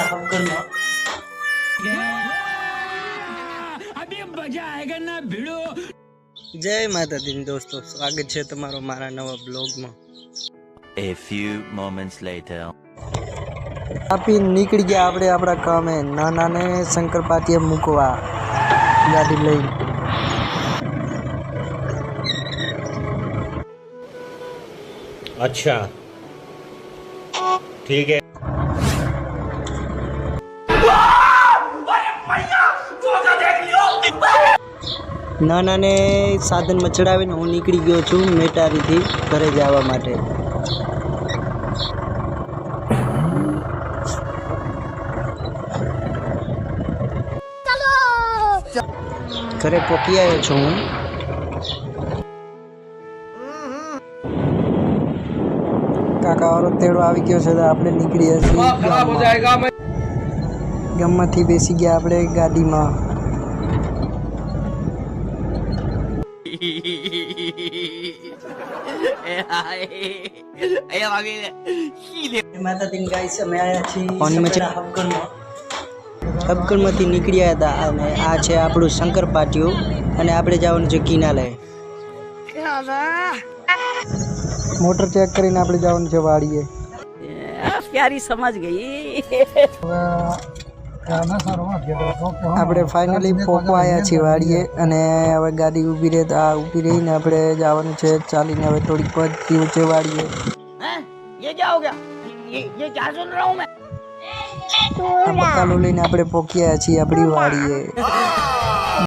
हक्कर में अभी मजा आएगा ना भिड़ो। जय माता दी दोस्तों, स्वागत है તમારો મારા નવા બ્લોગ માં। A few moments later. આપી નીકળી ગયા આપણે આપણા કામે, નાનાને શંકર પાટીએ મૂકવા ગાડી લઈ। अच्छा ठीक है। નાનાને સાધનમાં ચડાવીને હું નીકળી ગયો છું મેટારીથી ઘરે જવા માટે। ઘરે પહોંચી આવ્યો છું હું। કાકાવાળો તેડો આવી ગયો છે તો આપણે નીકળી છીએ ગામમાંથી બેસી ગયા આપણે ગાડીમાં। માતાજી ગાઈસ અમે આયા છીએ હબકણમાંથી નીકળ્યા હતા અને આ છે આપણું શંકર પાટિયું અને આપણે જવાનું છે કિનાલે। મોટર ચેક કરીને આપણે જવાનું છે વાડીએ। प्यारी समझ गई। આપણે ફાઇનલી પોકો આવ્યા છીએ વાડીએ અને હવે ગાડી ઊભી રહે તો આ ઊભી રહીને આપણે જવાનું છે ચાલીને। હવે થોડીક પહોંચી છે વાડીએ। ये क्या हो गया? ये क्या सुन रहा हूँ मैं? આ બકાલો લઈને આપણે પોક્યા છીએ આપણી વાડીએ।